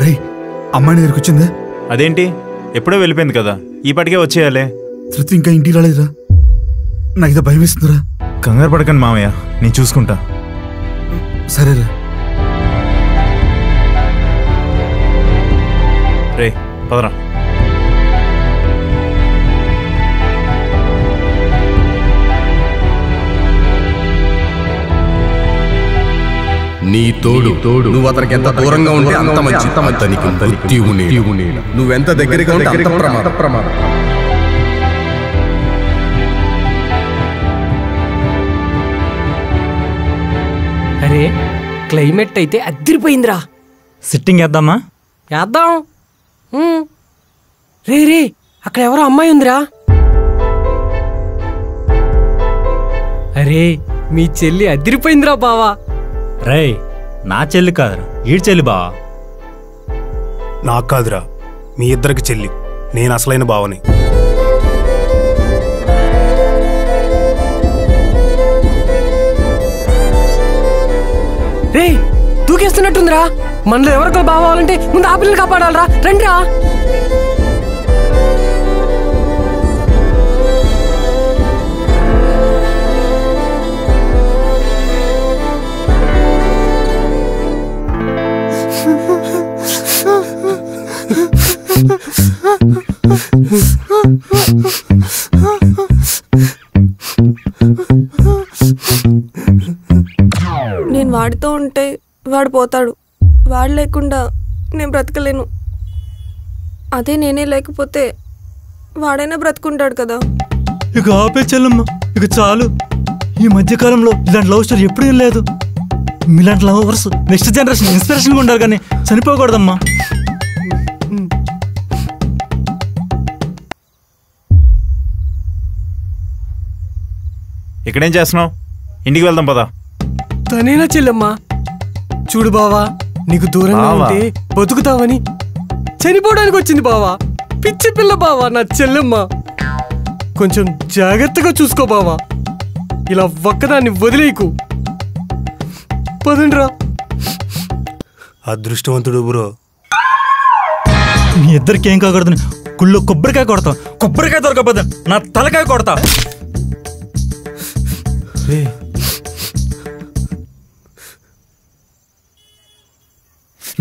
రే, అమ్మాయి దగ్గరికి వచ్చిందా? అదేంటి, ఎప్పుడో వెళ్ళిపోయింది కదా, ఈ పాటికే వచ్చేయాలి. శృతి ఇంకా ఇంటికి రాలేదురా. నాకు ఇదో భయం వేస్తుందిరా. కంగారు పడకండి మామయ్య, నేను చూసుకుంటా. సరేరా. రే పదరా. నీ తోడు నువ్వు అతనికి ఎంత దూరంగా ఉంటే అంత మంచి. అతనికి మృత్యువు నీడ. నువ్వెంత దగ్గరగా ఉంటే అంత ప్రమాదం. అరే, క్లైమేట్ అయితే అదిరిపోయిందిరా. సిట్టింగ్ వేద్దామా? వేద్దాం. రే రే, అక్కడ ఎవరో అమ్మాయి ఉందిరా. అరే, మీ చెల్లి అదిరిపోయిందిరా బావా. రే, నా చెల్లి కాదురా, ఈడు చెల్లి బావా. నాకు కాదురా, మీ ఇద్దరికి చెల్లి. నేను అసలైన బావని. రే, దూకేస్తున్నట్టుందిరా. మనలో ఎవరికో బావాలంటే ముందు ఆ పిల్లలు కాపాడాలరా. రండిరా. నేను వాడితో ఉంటే వాడు పోతాడు. వాడు లేకుండా నేను బ్రతకలేను. అదే నేనే లేకపోతే వాడైనా బ్రతుకుంటాడు కదా. ఇక ఆపే చెల్లమ్మ, ఇక చాలు. ఈ మధ్యకాలంలో ఇలాంటి లవ్ స్టోరీ ఎప్పుడూ లేదు. మీలాంటి లవర్స్ నెక్స్ట్ జనరేషన్ ఇన్స్పిరేషన్గా ఉండాలి, కానీ చనిపోకూడదమ్మా. ఇక్కడేం చేస్తున్నావు? ఇంటికి వెళ్దాం పదా. తనేనా చెల్లమ్మా? చూడు బావా, నీకు దూరంగా ఉంటే బతుకుతావని చనిపోవడానికి వచ్చింది బావా. పిచ్చి పిల్ల బావా నా చెల్లెమ్మ. కొంచెం జాగ్రత్తగా చూసుకో బావా. ఇలా ఒక్కదాన్ని వదిలేయకు. పదండ్రా. అదృష్టవంతుడు బ్రో. మీ ఇద్దరికి ఏం కాకూడదని గుళ్ళో కొబ్బరికాయ కొడతా. కొబ్బరికాయ దొరకపోతే నా తలకాయ కొడతా.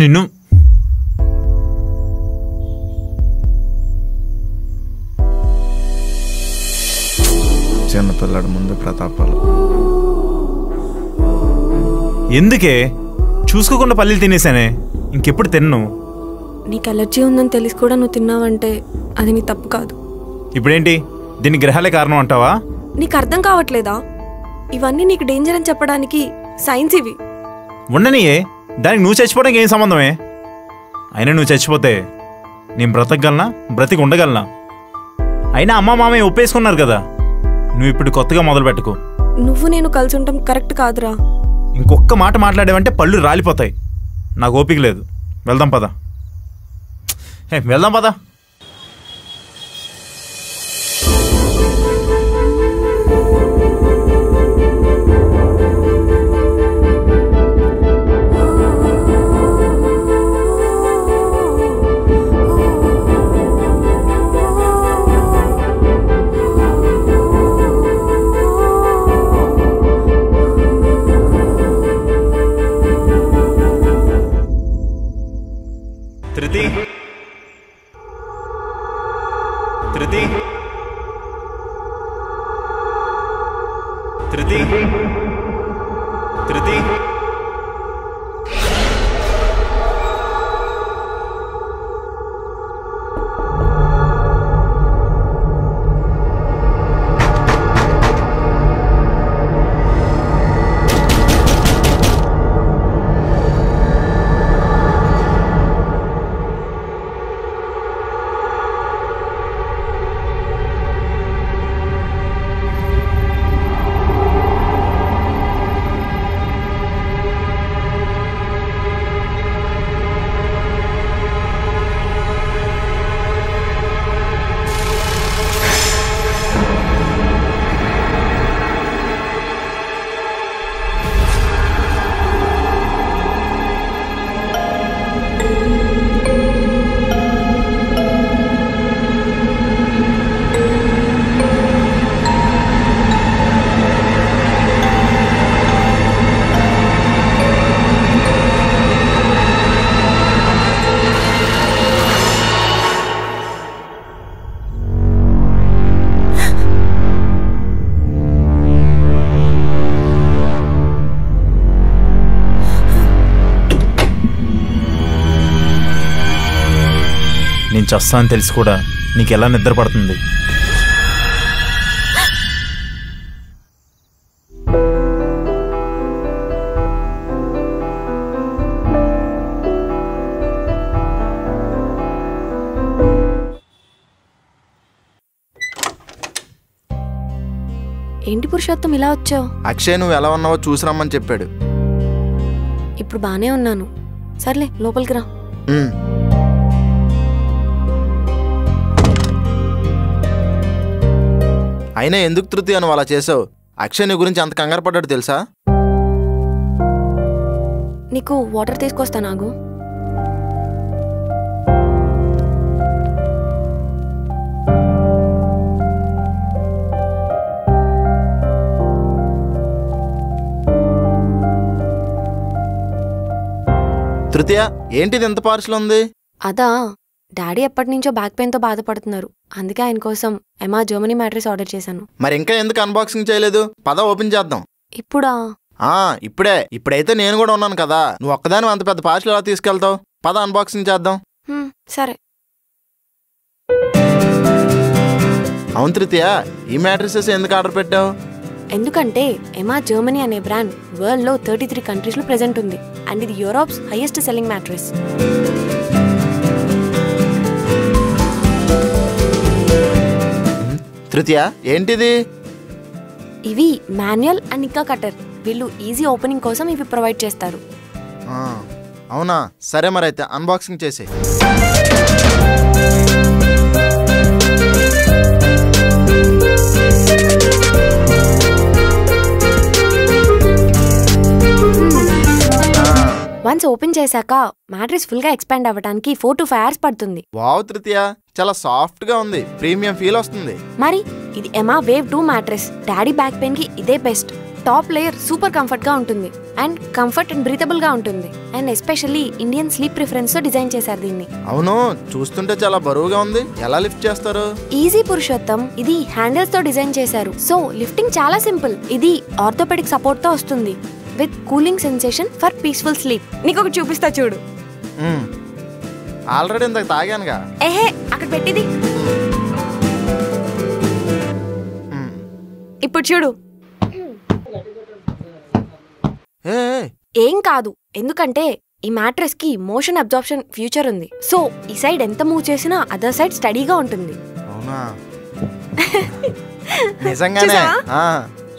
నిన్ను చిన్నపిల్లడు ముందు ప్రతాపాలు ఎందుకే? చూసుకోకుండా పల్లీలు తినేసానే, ఇంకెప్పుడు తిన్ను. నీకు అలర్జీ ఉందని తెలిసి కూడా నువ్వు తిన్నావంటే అది నీ తప్పు కాదు. ఇప్పుడేంటి, దీనికి గ్రహాలే కారణం అంటావా? నీకు అర్థం కావట్లేదా? ఇవన్నీ నీకు డేంజర్ అని చెప్పడానికి సైన్స్ ఇవి. ఉండనియే, దానికి నువ్వు చచ్చిపోవడానికి ఏం సంబంధమే? అయినా నువ్వు చచ్చిపోతే నేను బ్రతకగలనా, బ్రతికి ఉండగలనా? అయినా అమ్మ మామయ్య ఒప్పేసుకున్నారు కదా, నువ్వు ఇప్పుడు కొత్తగా మొదలు పెట్టుకో. నువ్వు నేను కలిసి ఉండటం కరెక్ట్ కాదురా. ఇంకొక్క మాట మాట్లాడేవంటే పళ్ళు రాలిపోతాయి. నాకు ఓపిక లేదు. వెళ్దాం పదా. వెళ్దాం పదా. ధృతి, నేను చస్తా అని తెలిసి కూడా నీకు ఎలా నిద్ర పడుతుంది? ఏంటి పురుషోత్తం ఇలా వచ్చావు? అక్షయ్ నువ్వు ఎలా ఉన్నావో చూసి రమ్మని చెప్పాడు. ఇప్పుడు బానే ఉన్నాను. సర్లే లోపలికి రా. అయినా ఎందుకు తృతీయ నువ్వు అలా చేసావు? అక్షయ్ నీ గురించి అంత కంగారు పడ్డాడు తెలుసా? నీకు వాటర్ తీసుకొస్తా నాగు. తృతీయ ఏంటిది ఎంత పార్సల్ ఉంది? అదా, డాడీ ఎప్పటి నుంచో బ్యాక్ పెయిన్ తో బాధపడుతున్నారు. అందుకే ఆయన కోసం ఎమా జర్మనీ మ్యాట్రెస్ ఆర్డర్ చేశాను. మరి ఇంకా ఎందుకు అన్బాక్సింగ్ చేయలేదు? పద ఓపెన్ చేద్దాం. ఇప్పుడా? ఇప్పుడే. ఇప్పుడైతే నేను కూడా ఉన్నాను కదా. నువ్వు ఒక్కదాని అంత పెద్ద పార్సల్ ఎలా తీసుకెళ్తావు? పద అన్బాక్సింగ్ చేద్దాం. సరే. అవును తృతీయ, ఈ మ్యాట్రెసెస్ ఎందుకు ఆర్డర్ పెట్టావు? ఎందుకంటే ఎమా జర్మనీ అనే బ్రాండ్ వరల్డ్ లో 33 కంట్రీస్ లో ప్రెజెంట్ ఉంది. అండ్ ఇది యూరోప్స్ హైయెస్ట్ సెల్లింగ్ మ్యాట్రెస్. తృతీయ ఏంటిది? ఇవి మాన్యువల్ అండ్ ఇంకా కటర్. వీళ్ళు ఈజీ ఓపెనింగ్ కోసం ఇవి ప్రొవైడ్ చేస్తారు. అవునా, సరే మరైతే అన్బాక్సింగ్ చేసే. వన్స్ ఓపెన్ చేశాక మ్యాట్రెస్ ఫుల్ గా ఎక్స్పాండ్ అవ్వడానికి 4 to 5 hours పడుతుంది. వావ్ తృతీయ, చాలా సాఫ్ట్ గా ఉంది. ప్రీమియం ఫీల్ వస్తుంది. మరి ఇది Emma wave 2 mattress. Daddy back pain కి ఇదే best. Top layer super comfort గా ఉంటుంది అండ్ కంఫర్ట్ అండ్ బ్రీతబుల్ గా ఉంటుంది. And especially Indian sleep preference తో డిజైన్ చేశారు దీన్ని. అవును, చూస్తుంటే చాలా బరువుగా ఉంది. ఎలా లిఫ్ట్ చేస్తారు? ఈజీ పురుషోత్తం. ఇది హ్యాండిల్స్ తో డిజైన్ చేశారు. సో లిఫ్టింగ్ చాలా సింపుల్. ఇది ఆర్థోపెడిక్ సపోర్ట్ తో వస్తుంది with cooling sensation for peaceful sleep. నీకు ఒకటి చూపిస్తా చూడు. ఆల్రెడీ ఇంతకు తాగానుగా. అక్కడ పెట్టిది. ఇప్పుడు చూడు. ఏం కాదు, ఎందుకంటే ఈ మ్యాట్రెస్ కి మోషన్ అబ్జార్ప్షన్ ఫ్యూచర్ ఉంది. సో ఈ సైడ్ ఎంత మూవ్ చేసినా అదర్ సైడ్ స్టడీగా ఉంటుంది. అవునా? నిజంగానే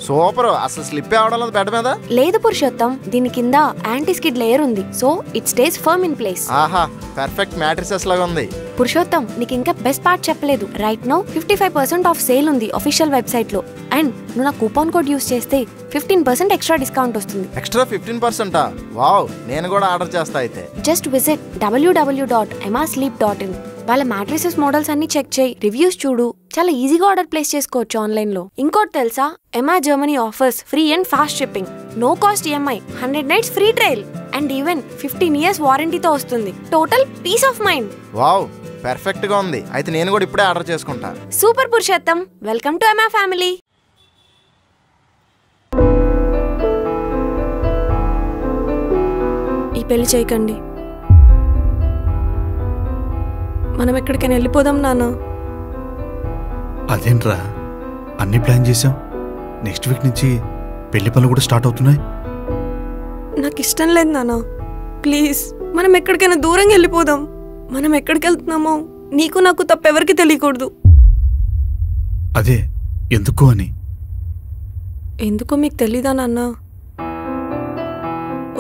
సూపర్. అసలు స్లిప్ అవడం లేదు బెడ్ మీద. లేదు పురుషోత్తం, దీని కింద యాంటీ స్కిడ్ లేయర్ ఉంది. So it stays firm in place. ఆహా, పర్ఫెక్ట్ మ్యాట్రెసెస్ లాగా ఉంది. పురుషోత్తం, నీకు ఇంకా బెస్ట్ పార్ట్ చెప్పలేదు. రైట్ నౌ 55% ఆఫ్ సేల్ ఉంది ఆఫీషియల్ వెబ్సైట్ లో. అండ్ నువ్వు నా కూపన్ కోడ్ యూస్ చేస్తే 15% ఎక్స్ట్రా డిస్కౌంట్ వస్తుంది. ఎక్స్ట్రా 15%? వావ్, నేను కూడా ఆర్డర్ చేస్తా అయితే. Just visit www.emasleep.in. వాళ్ళ మ్యాట్రిసెస్ మోడల్స్ అన్ని చెక్ చేయి, రివ్యూస్ చూడు. చాలా ఈజీగా ఆర్డర్ ప్లేస్ చేసుకోవచ్చు ఆన్లైన్ లో. ఇంకోటి తెలుసా, Emma Germany offers free and fast shipping, no cost EMI, 100 nights free trial and even 15 years వారంటీతో వస్తుంది. Total peace of mind. Wow, perfect గా ఉంది. అయితే నేను కూడా ఇప్పుడే ఆర్డర్ చేసుకుంటా. Super Purushottam, welcome to Emma family. ఈ పెళ్లి చేయకండి. మనం ఎక్కడికైనా వెళ్ళిపోదాం నాన్న. అదేంట్రా, అన్ని ప్లాన్ చేసాం. నెక్స్ట్ వీక్ నుంచి పెళ్లి పనులు కూడా స్టార్ట్ అవుతున్నాయి. నాకు ఇష్టం లేదు నాన్న. ప్లీజ్, మనం ఎక్కడికైనా దూరంగా వెళ్ళిపోదాం. మనం ఎక్కడికి వెళ్తున్నామో నీకు నాకు తప్పెవరికి తెలియకూడదు. అదే ఎందుకు అని. ఎందుకో మీకు తెలీదా నాన్న?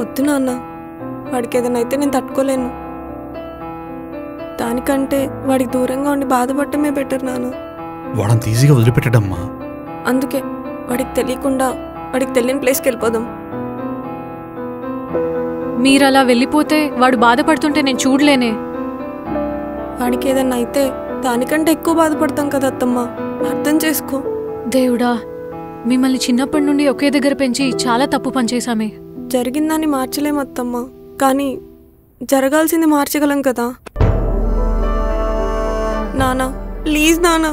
వద్దు నాన్న, వాడికి ఏదైనా అయితే నేను తట్టుకోలేను. దానికంటే వాడికి దూరంగా ఉండి బాధపడటమే బెటర్ నాన్న. వాడంత ఈజీగా వదిలిపెట్టడమ్మా. అందుకే వాడికి తెలియకుండా వాడికి తెలియని ప్లేస్కి వెళ్ళిపోదాం. మీరలా వెళ్ళిపోతే వాడు బాధపడుతుంటే నేను చూడలేనే. వాడికి ఏదన్నా అయితే దానికంటే ఎక్కువ బాధపడతాం కదా అత్తమ్మ, అర్థం చేసుకో. దేవుడా, మిమ్మల్ని చిన్నప్పటి నుండి ఒకే దగ్గర పెంచి చాలా తప్పు పనిచేశామే. జరిగిందాన్ని మార్చలేం అత్తమ్మ, కానీ జరగాల్సింది మార్చగలం కదా. నానా ప్లీజ్ నానా,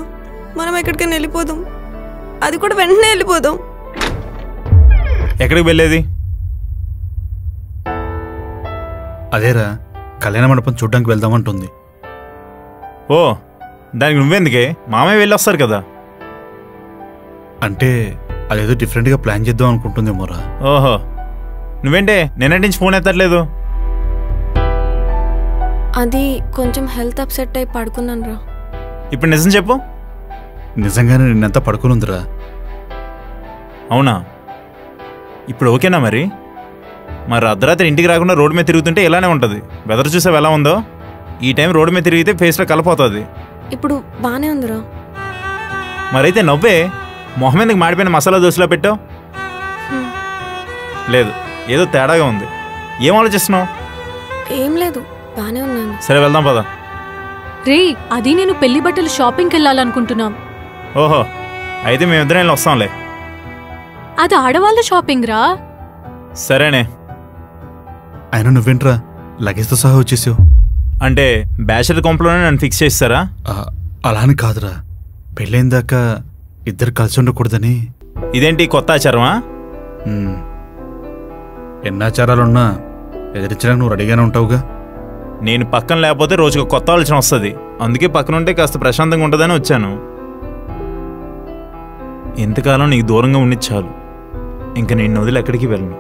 మనం ఎక్కడికైనా వెళ్ళిపోదాం. అది కూడా వెంటనే వెళ్ళిపోదాం. ఎక్కడికి వెళ్ళేది? అదేరా, కళ్యాణ మండపం చూడ్డానికి వెళ్దామంటుంది. ఓ దానికి నువ్వెందుకే, మామయ్య వెళ్ళి వస్తారు కదా. అంటే అదేదో డిఫరెంట్గా ప్లాన్ చేద్దాం అనుకుంటుందేమోరా. ఓహో, నువ్వేంటే నిన్నటి నుంచి ఫోన్ ఎత్తట్లేదు? అది కొంచెం హెల్త్ అప్సెట్ అయి పడుకున్నాను రా. ఇప్పుడు నిజం చెప్పు. నిజంగానే నిన్నంతా పడుకునుందిరా. అవునా? ఇప్పుడు ఓకేనా మరి? మరి అర్ధరాత్రి ఇంటికి రాకుండా రోడ్డు మీద తిరుగుతుంటే ఇలానే ఉంటుంది. వెదర్ చూసావు ఎలా ఉందో? ఈ టైం రోడ్డు మీద తిరిగితే ఫేస్లో కలిపోతుంది. ఇప్పుడు బాగానే ఉందిరా. మరైతే నవ్వే, మొహం ఎందుకు మాడిపోయిన మసాలా దోశలో పెట్టావు? లేదు, ఏదో తేడాగా ఉంది. ఏం ఆలోచిస్తున్నావు? ఏం లేదు, బాగానే ఉన్నాను. సరే వెళ్దాం పద. రే, అది నేను పెళ్లి బట్టలు షాపింగ్కి వెళ్ళాలనుకుంటున్నాం. ఓహో, అయితే మేమిద్దరం వెళ్ళి వస్తాంలే. అది ఆడవాళ్ళ షాపింగ్ రా. సరేనే. అయినా నువ్వేంట్రా లగేజ్తో సహా వచ్చేసావు? అంటే బ్యాచలర్ కొంపలోనే నన్ను ఫిక్స్ చేస్తారా? అలా అని కాదురా, పెళ్ళైన దాకా ఇద్దరు కలిసి ఉండకూడదని. ఇదేంటి కొత్త ఆచారమా? ఎన్ని ఆచారాలున్నా ఎదిరించడానికి నువ్వు రెడీగానే ఉంటావుగా. నేను పక్కన లేకపోతే రోజుకు కొత్త ఆలోచన వస్తుంది. అందుకే పక్కన ఉంటే కాస్త ప్రశాంతంగా ఉంటుందని వచ్చాను. ఎంతకాలం నీకు దూరంగా ఉండి చాలు. ఇంక నేను వదిలి ఎక్కడికి వెళ్ళను.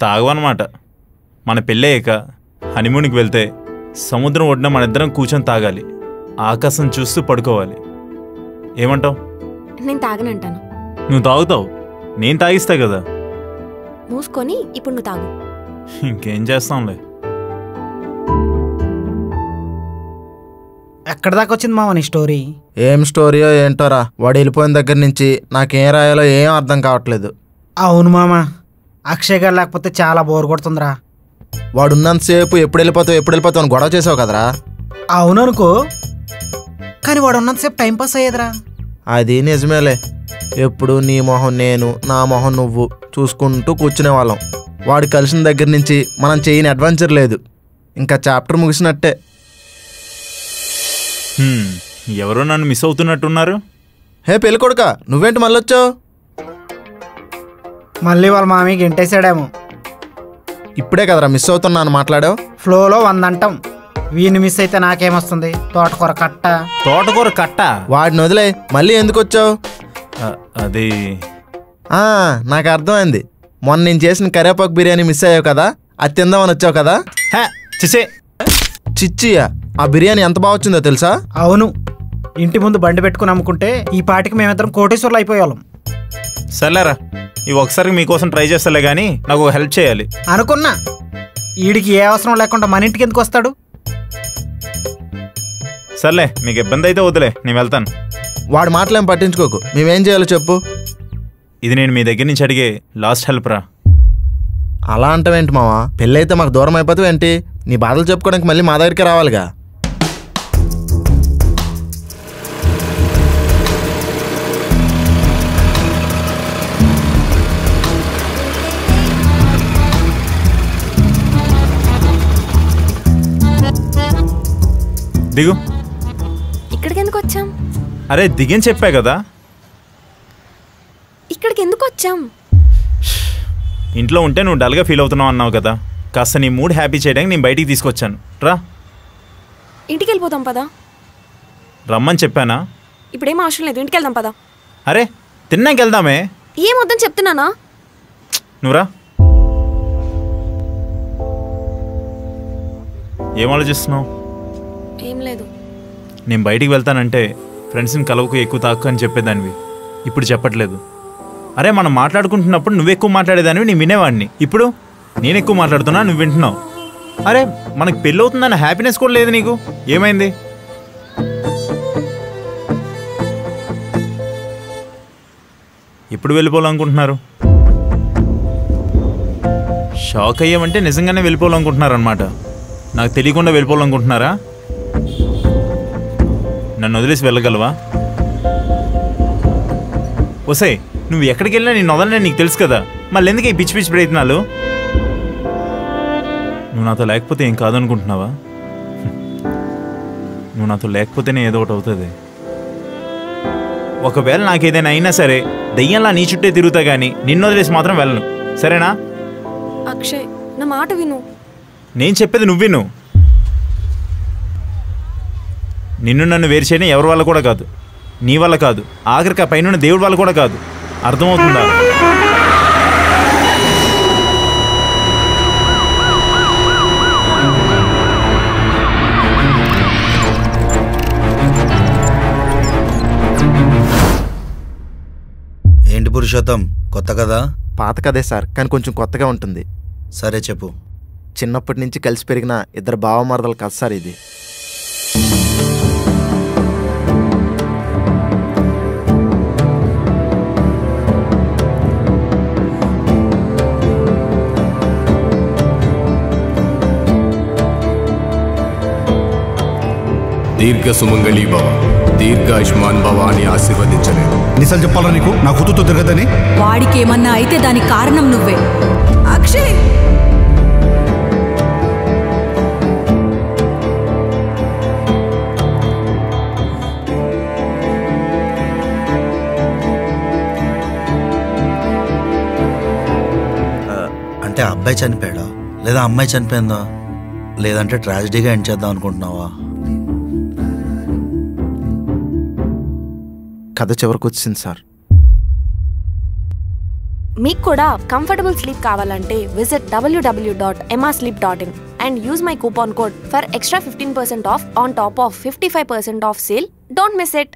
తాగవన్నమాట. మన పెళ్ళయ్యాక హనీమూన్కి వెళ్తే సముద్రం ఒడ్డున మన ఇద్దరం కూర్చొని తాగాలి, ఆకాశం చూస్తూ పడుకోవాలి. ఏమంటావు? నేను తాగనంటాను. నువ్వు తాగుతావు, నేను తాగిస్తా కదా. మూసుకొని ఇప్పుడు నువ్వు తాగు. ఇంకేం చేస్తాంలే. ఎక్కడి దాకా వచ్చింది మామ నీ స్టోరీ? ఏం స్టోరీయో ఏంటోరా, వాడు వెళ్ళిపోయిన దగ్గర నుంచి నాకేం రాయాలో ఏం అర్థం కావట్లేదు. అవును మామ, అక్షయ్ గారు లేకపోతే చాలా బోర్ కొడుతుందిరా. వాడు ఉన్నంతసేపు ఎప్పుడు వెళ్ళిపోతావు అని గొడవ చేసావు కదరా. అవును అనుకో, కానీ వాడు ఉన్నంతసేపు టైంపాస్ అయ్యేదిరా. అది నిజమేలే. ఎప్పుడు నీ మొహం నేను, నా మొహం నువ్వు చూసుకుంటూ కూర్చునే వాళ్ళం. వాడు కలిసిన దగ్గర నుంచి మనం చేయని అడ్వెంచర్ లేదు. ఇంకా చాప్టర్ ముగిసినట్టే. ఎవరో నన్ను మిస్ అవుతున్నట్టున్నారు. హే పెళ్ళికొడుక, నువ్వేంటి మళ్ళీ వచ్చావు? మళ్ళీ వాళ్ళ మామీ గెంటేశాడేమో. ఇప్పుడే కదరా మిస్ అవుతున్నా అని మాట్లాడావు. ఫ్లోలో 100 అంటాం. వీడిని మిస్ అయితే నాకేమొస్తుంది? తోటకూర కట్ట. తోటకూర కట్ట? వాడిని వదిలే, మళ్ళీ ఎందుకు వచ్చావు? అది నాకు అర్థమైంది. మొన్న నేను చేసిన కరివేపాకు బిర్యానీ మిస్ అయ్యావు కదా, అది తిందామని వచ్చావు కదా. చిచ్చియా, ఆ బిర్యానీ ఎంత బాగా వచ్చిందో తెలుసా? అవును, ఇంటి ముందు బండి పెట్టుకుని అమ్ముకుంటే ఈ పాటికి మేమిద్దరం కోటేశ్వర్లు అయిపోయేవాళ్ళం. సర్లేరా, ఇవి ఒకసారి మీకోసం ట్రై చేస్తలే కానీ నాకు హెల్ప్ చేయాలి. అనుకున్నా, వీడికి ఏ అవసరం లేకుండా మన ఇంటికి ఎందుకు వస్తాడు? సర్లే, మీకు ఇబ్బంది అయితే వదిలే, నేను వెళ్తాను. వాడి మాటలేం పట్టించుకోకు, మేమేం చేయాలో చెప్పు. ఇది నేను మీ దగ్గర నుంచి అడిగే లాస్ట్ హెల్ప్ రా. అలా అంటావేంటి మావా? పెళ్ళైతే మాకు దూరం అయిపోతావేంటి? నీ బాధలు చెప్పుకోవడానికి మళ్ళీ మా దగ్గరికి రావాలిగా. దిగు. ఇక్కడికి ఎందుకు వచ్చాం? అరే దిగని చెప్పా కదా. ఇక్కడికి ఎందుకు వచ్చాం? ఇంట్లో ఉంటే నువ్వు డల్గా ఫీల్ అవుతున్నావు అన్నావు కదా, కాస్త నీ మూడ్ హ్యాపీ చేయడానికి నేను బయటికి తీసుకొచ్చాను. రా, ఇంటికి వెళ్ళిపోతాం పదా. రమ్మని చెప్పానా? ఇప్పుడేం అవసరం లేదు, ఇంటికి వెళ్దాం పదా. అరే తిన్నాక వెళ్దామే. ఏం వద్దని చెప్తున్నానా? నువ్వురా. ఏం ఆలోచిస్తున్నావు? ఏం లేదు. నేను బయటికి వెళ్తానంటే ఫ్రెండ్స్ని కలవకు, ఎక్కువ తాకు అని చెప్పేదానివి, ఇప్పుడు చెప్పట్లేదు. అరే మనం మాట్లాడుకుంటున్నప్పుడు నువ్వు ఎక్కువ మాట్లాడేదానివి, నేను వినేవాడిని. ఇప్పుడు నేను ఎక్కువ మాట్లాడుతున్నా, నువ్వు వింటున్నావు. అరే మనకు పెళ్ళి అవుతుందన్న హ్యాపీనెస్ కూడా లేదు నీకు. ఏమైంది? ఎప్పుడు వెళ్ళిపోవాలనుకుంటున్నారు? షాక్ అయ్యామంటే నిజంగానే వెళ్ళిపోవాలనుకుంటున్నారనమాట. నాకు తెలియకుండా వెళ్ళిపోవాలనుకుంటున్నారా? నన్ను వదిలేసి వెళ్ళగలవా? ఒసే, నువ్వు ఎక్కడికి వెళ్ళినా నేను వదలనే నీకు తెలుసు కదా, మళ్ళీ ఎందుకు ఈ పిచ్చి పిచ్చి ప్రయత్నాలు? నువ్వు నాతో లేకపోతే ఏం కాదనుకుంటున్నావా? నువ్వు నాతో లేకపోతేనే ఏదో ఒకటి అవుతుంది. ఒకవేళ నాకేదైనా అయినా సరే దయ్యంలా నీ చుట్టే తిరుగుతా కానీ నిన్ను వదిలేసి మాత్రం వెళ్ళను, సరేనా? అక్షయ్ నా మాట విను. నేను చెప్పేది నువ్వు విను. నిన్ను నన్ను వేరు చేయడం ఎవరి వల్ల కూడా కాదు, నీ వల్ల కాదు, ఆఖరికి ఆ పైన దేవుడి వల్ల కూడా కాదు. అర్థమవుతుందా? ఏంటి పురుషోత్తం, కొత్త కదా? పాత కదే సార్, కానీ కొంచెం కొత్తగా ఉంటుంది. సరే చెప్పు. చిన్నప్పటి నుంచి కలిసి పెరిగిన ఇద్దరు బావమరదలు కథ సార్ ఇది. దీర్ఘ సుమంగళి భవ, దీర్ఘాయుష్మాన్ భవ అని ఆశీర్వదించలేదు. నిజాలు చెప్పాలా నీకు? నా కూతురుతో తిరగదని. వాడికి ఏమన్నా అయితే దానికి కారణం నువ్వే. అక్షయ్ అంటే అబ్బాయి చనిపోయాడా లేదా అమ్మాయి చనిపోయిందా, లేదంటే ట్రాజడీగా ఎండ్ చేద్దాం అనుకుంటున్నావా? కథ చివరికి వచ్చింది సార్. మీకు కూడా కంఫర్టబుల్ స్లీప్ కావాలంటే visit www.emasleep.in and use my coupon code for extra 15% off on top of 55% off sale. Don't miss it.